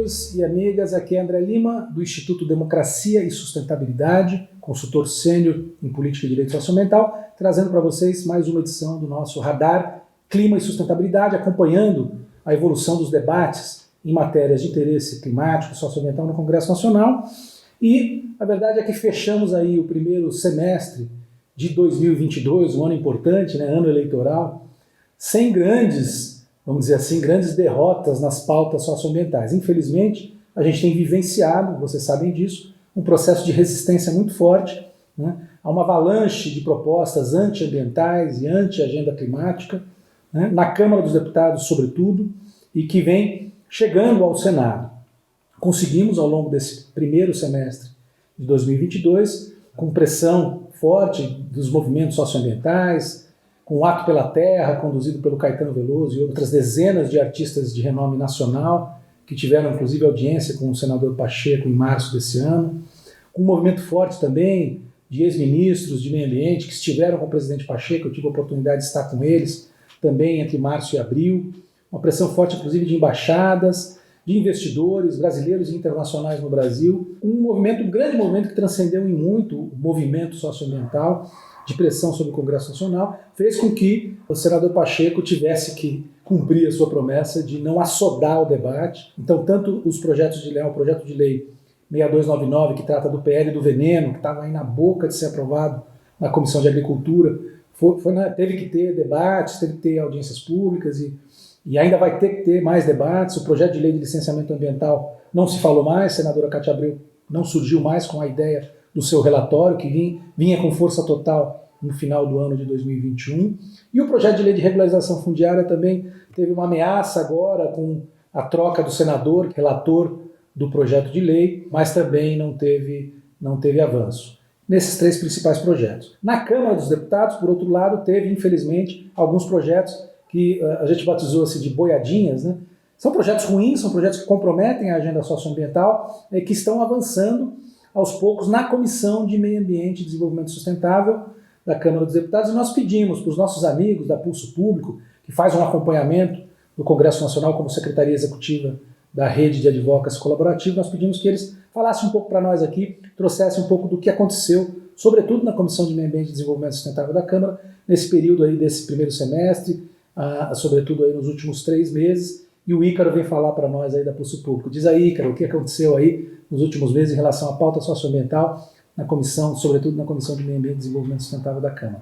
amigos e amigas, aqui é André Lima, do Instituto Democracia e Sustentabilidade, consultor sênior em Política e Direito Socioambiental, trazendo para vocês mais uma edição do nosso Radar Clima e Sustentabilidade, acompanhando a evolução dos debates em matérias de interesse climático e socioambiental no Congresso Nacional. E a verdade é que fechamos aí o primeiro semestre de 2022, um ano importante, né, ano eleitoral, sem grandes, vamos dizer assim, grandes derrotas nas pautas socioambientais. Infelizmente, a gente tem vivenciado, vocês sabem disso, um processo de resistência muito forte, né, a uma avalanche de propostas antiambientais e anti-agenda climática, né, na Câmara dos Deputados, sobretudo, e que vem chegando ao Senado. Conseguimos, ao longo desse primeiro semestre de 2022, com pressão forte dos movimentos socioambientais, com o Ato pela Terra, conduzido pelo Caetano Veloso e outras dezenas de artistas de renome nacional, que tiveram inclusive audiência com o senador Pacheco em março desse ano, com um movimento forte também de ex-ministros de meio ambiente que estiveram com o presidente Pacheco, eu tive a oportunidade de estar com eles também entre março e abril, uma pressão forte inclusive de embaixadas, de investidores brasileiros e internacionais no Brasil, um grande movimento que transcendeu em muito o movimento socioambiental de pressão sobre o Congresso Nacional, fez com que o senador Pacheco tivesse que cumprir a sua promessa de não assodar o debate. Então, tanto os projetos de lei, o projeto de lei 6299, que trata do PL do veneno, que estava aí na boca de ser aprovado na Comissão de Agricultura, teve que ter debates, teve que ter audiências públicas e ainda vai ter que ter mais debates. O projeto de lei de licenciamento ambiental não se falou mais, a senadora Cátia Abreu não surgiu mais com a ideia do seu relatório, que vinha com força total no final do ano de 2021. E o projeto de lei de regularização fundiária também teve uma ameaça agora com a troca do senador, relator do projeto de lei, mas também não teve avanço nesses três principais projetos. Na Câmara dos Deputados, por outro lado, teve, infelizmente, alguns projetos que a gente batizou assim, de boiadinhas, né? São projetos ruins, são projetos que comprometem a agenda socioambiental, que estão avançando aos poucos na Comissão de Meio Ambiente e Desenvolvimento Sustentável da Câmara dos Deputados, e nós pedimos para os nossos amigos da Pulso Público, que faz um acompanhamento do Congresso Nacional como Secretaria Executiva da Rede de Advocacy Colaborativo, nós pedimos que eles falassem um pouco para nós aqui, trouxessem um pouco do que aconteceu, sobretudo na Comissão de Meio Ambiente e Desenvolvimento Sustentável da Câmara, nesse período aí desse primeiro semestre, sobretudo aí nos últimos 3 meses, e o Ícaro vem falar para nós aí da Pulso Público. Diz aí, Ícaro, o que aconteceu aí nos últimos meses em relação à pauta socioambiental na comissão, sobretudo na Comissão de Meio Ambiente e Desenvolvimento Sustentável da Câmara.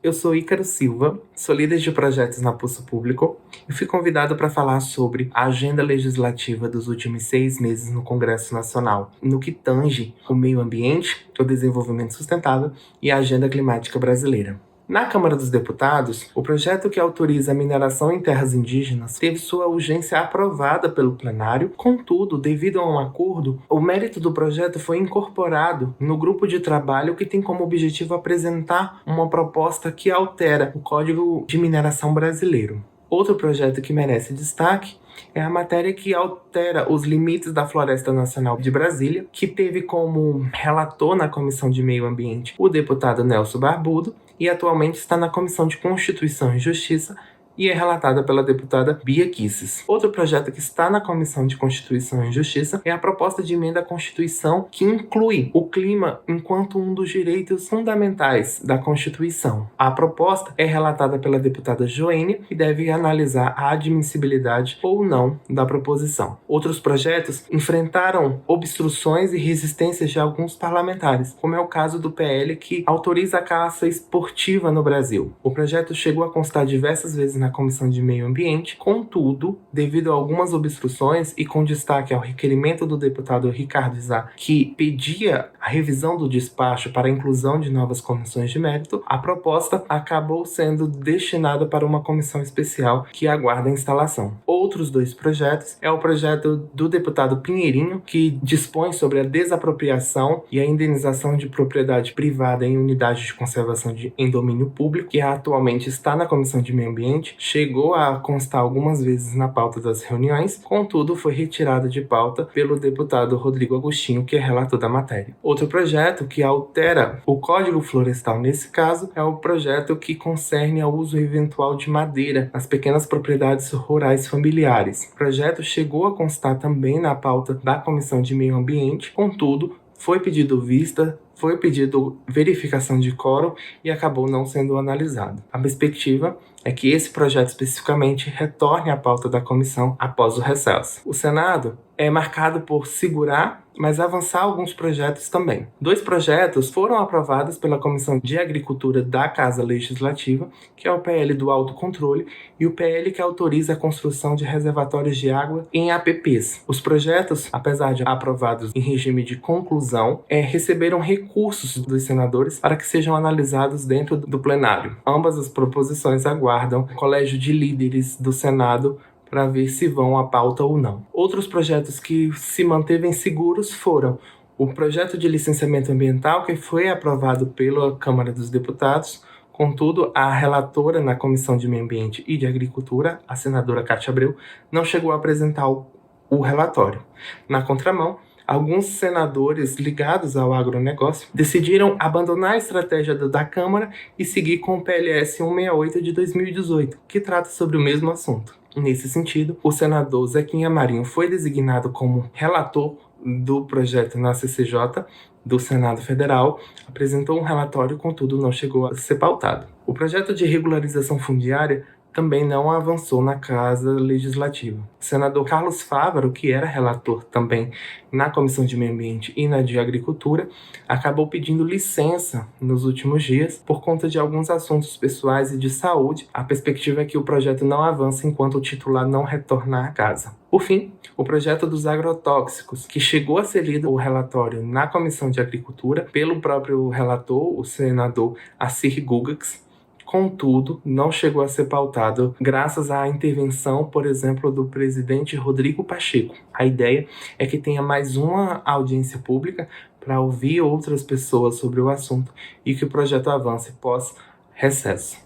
Eu sou Ícaro Silva, sou líder de projetos na Pulso Público e fui convidado para falar sobre a agenda legislativa dos últimos 6 meses no Congresso Nacional, no que tange o meio ambiente, o desenvolvimento sustentável e a agenda climática brasileira. Na Câmara dos Deputados, o projeto que autoriza a mineração em terras indígenas teve sua urgência aprovada pelo plenário. Contudo, devido a um acordo, o mérito do projeto foi incorporado no grupo de trabalho que tem como objetivo apresentar uma proposta que altera o Código de Mineração brasileiro. Outro projeto que merece destaque é a matéria que altera os limites da Floresta Nacional de Brasília, que teve como relator na Comissão de Meio Ambiente o deputado Nelson Barbudo e atualmente está na Comissão de Constituição e Justiça e é relatada pela deputada Bia Kicis. Outro projeto que está na Comissão de Constituição e Justiça é a proposta de emenda à Constituição que inclui o clima enquanto um dos direitos fundamentais da Constituição. A proposta é relatada pela deputada Joênia e deve analisar a admissibilidade ou não da proposição. Outros projetos enfrentaram obstruções e resistências de alguns parlamentares, como é o caso do PL que autoriza a caça esportiva no Brasil. O projeto chegou a constar diversas vezes na Comissão de Meio Ambiente, contudo, devido a algumas obstruções e com destaque ao requerimento do deputado Ricardo Izá, que pedia a revisão do despacho para a inclusão de novas comissões de mérito, a proposta acabou sendo destinada para uma comissão especial que aguarda a instalação. Outros 2 projetos é o projeto do deputado Pinheirinho, que dispõe sobre a desapropriação e a indenização de propriedade privada em unidades de conservação em domínio público, que atualmente está na Comissão de Meio Ambiente, ambiente chegou a constar algumas vezes na pauta das reuniões, contudo foi retirado de pauta pelo deputado Rodrigo Agostinho, que é relator da matéria. Outro projeto que altera o Código Florestal nesse caso é o projeto que concerne ao uso eventual de madeira nas pequenas propriedades rurais familiares. O projeto chegou a constar também na pauta da Comissão de Meio Ambiente, contudo, foi pedido vista, foi pedido verificação de quórum e acabou não sendo analisado. A perspectiva é que esse projeto especificamente retorne à pauta da comissão após o recesso. O Senado é marcado por segurar, mas avançar alguns projetos também. 2 projetos foram aprovados pela Comissão de Agricultura da Casa Legislativa, que é o PL do autocontrole e o PL que autoriza a construção de reservatórios de água em APPs. Os projetos, apesar de aprovados em regime de conclusão, receberam recursos dos senadores para que sejam analisados dentro do plenário. Ambas as proposições aguardam o Colégio de Líderes do Senado para ver se vão à pauta ou não. Outros projetos que se mantevem seguros foram o projeto de licenciamento ambiental, que foi aprovado pela Câmara dos Deputados, contudo, a relatora na Comissão de Meio Ambiente e de Agricultura, a senadora Cátia Abreu, não chegou a apresentar o relatório. Na contramão, alguns senadores ligados ao agronegócio decidiram abandonar a estratégia da Câmara e seguir com o PLS 168 de 2018, que trata sobre o mesmo assunto. Nesse sentido, o senador Zequinha Marinho foi designado como relator do projeto na CCJ do Senado Federal, apresentou um relatório, contudo não chegou a ser pautado. O projeto de regularização fundiária também não avançou na Casa Legislativa. O senador Carlos Fávaro, que era relator também na Comissão de Meio Ambiente e na de Agricultura, acabou pedindo licença nos últimos dias por conta de alguns assuntos pessoais e de saúde. A perspectiva é que o projeto não avance enquanto o titular não retornar à casa. Por fim, o projeto dos agrotóxicos, que chegou a ser lido o relatório na Comissão de Agricultura pelo próprio relator, o senador Assir Gugax, contudo, não chegou a ser pautado graças à intervenção, por exemplo, do presidente Rodrigo Pacheco. A ideia é que tenha mais uma audiência pública para ouvir outras pessoas sobre o assunto e que o projeto avance pós-recesso.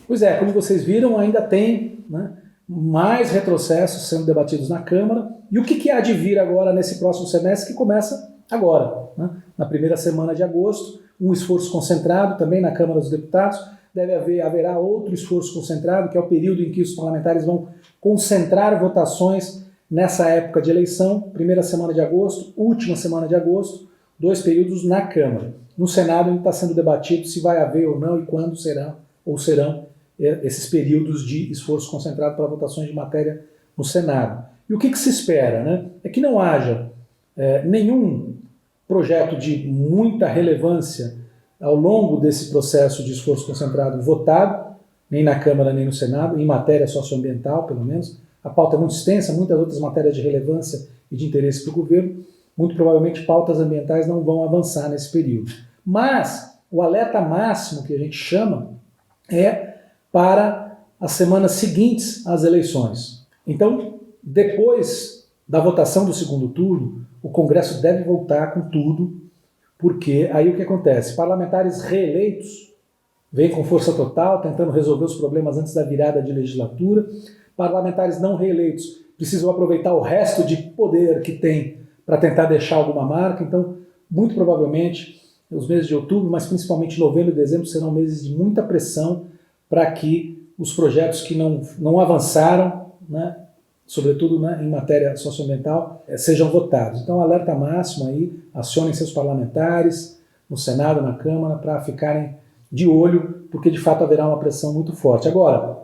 Pois é, como vocês viram, ainda tem mais retrocessos sendo debatidos na Câmara. E o que há de vir agora nesse próximo semestre, que começa agora, na primeira semana de agosto, um esforço concentrado também na Câmara dos Deputados. Haverá outro esforço concentrado, que é o período em que os parlamentares vão concentrar votações nessa época de eleição, primeira semana de agosto, última semana de agosto, 2 períodos na Câmara. No Senado ainda está sendo debatido se vai haver ou não e quando serão esses períodos de esforço concentrado para votações de matéria no Senado. E o que se espera? É que não haja nenhum projeto de muita relevância ao longo desse processo de esforço concentrado votado, nem na Câmara nem no Senado, em matéria socioambiental, pelo menos. A pauta é muito extensa, muitas outras matérias de relevância e de interesse para o governo. Muito provavelmente pautas ambientais não vão avançar nesse período. Mas o alerta máximo que a gente chama é para as semanas seguintes às eleições. Então, depois da votação do segundo turno, o Congresso deve voltar com tudo, porque aí o que acontece? Parlamentares reeleitos vêm com força total, tentando resolver os problemas antes da virada de legislatura. Parlamentares não reeleitos precisam aproveitar o resto de poder que tem para tentar deixar alguma marca. Então, muito provavelmente, os meses de outubro, mas principalmente novembro e dezembro, serão meses de muita pressão para que os projetos que não avançaram, sobretudo em matéria socioambiental, sejam votados. Então, alerta máximo aí, acionem seus parlamentares, no Senado, na Câmara, para ficarem de olho, porque de fato haverá uma pressão muito forte. Agora,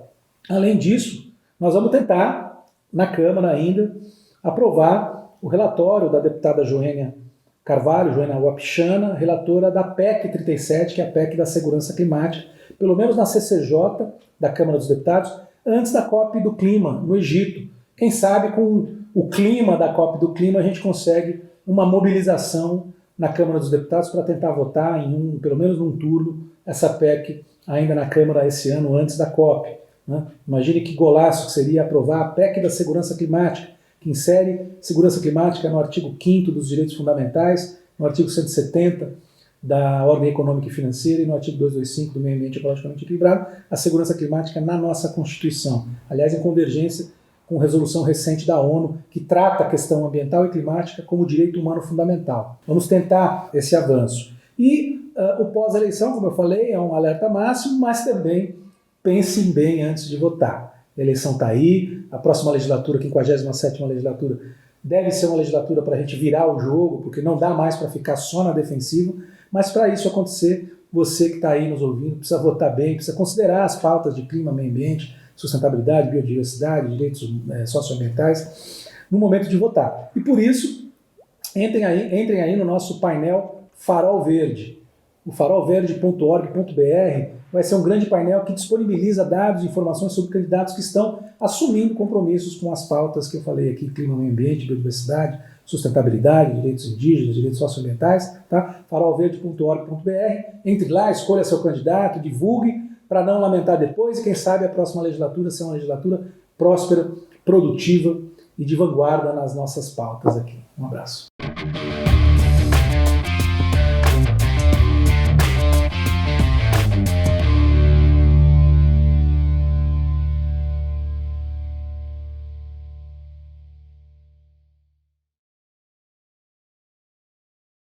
além disso, nós vamos tentar, na Câmara ainda, aprovar o relatório da deputada Joênia Carvalho, Joênia Wapichana, relatora da PEC 37, que é a PEC da Segurança Climática, pelo menos na CCJ da Câmara dos Deputados, antes da COP do Clima, no Egito. Quem sabe com o clima da COP do Clima a gente consegue uma mobilização na Câmara dos Deputados para tentar votar pelo menos num turno, essa PEC ainda na Câmara esse ano, antes da COP. Imagine que golaço que seria aprovar a PEC da Segurança Climática, que insere segurança climática no artigo 5º dos direitos fundamentais, no artigo 170 da ordem econômica e financeira e no artigo 225 do meio ambiente ecologicamente equilibrado, a segurança climática na nossa Constituição. Aliás, em convergência com resolução recente da ONU, que trata a questão ambiental e climática como direito humano fundamental. Vamos tentar esse avanço. E o pós-eleição, como eu falei, é um alerta máximo, mas também pensem bem antes de votar. A eleição está aí, a próxima legislatura, a 57ª legislatura, deve ser uma legislatura para a gente virar o jogo, porque não dá mais para ficar só na defensiva, mas para isso acontecer, você que está aí nos ouvindo precisa votar bem, precisa considerar as pautas de clima, meio ambiente, sustentabilidade, biodiversidade, direitos socioambientais, no momento de votar. E por isso, entrem aí no nosso painel Farol Verde. O farolverde.org.br vai ser um grande painel que disponibiliza dados e informações sobre candidatos que estão assumindo compromissos com as pautas que eu falei aqui, clima, meio ambiente, biodiversidade, sustentabilidade, direitos indígenas, direitos socioambientais, tá? farolverde.org.br. Entre lá, escolha seu candidato, divulgue, para não lamentar depois, e quem sabe a próxima legislatura ser uma legislatura próspera, produtiva e de vanguarda nas nossas pautas aqui. Um abraço.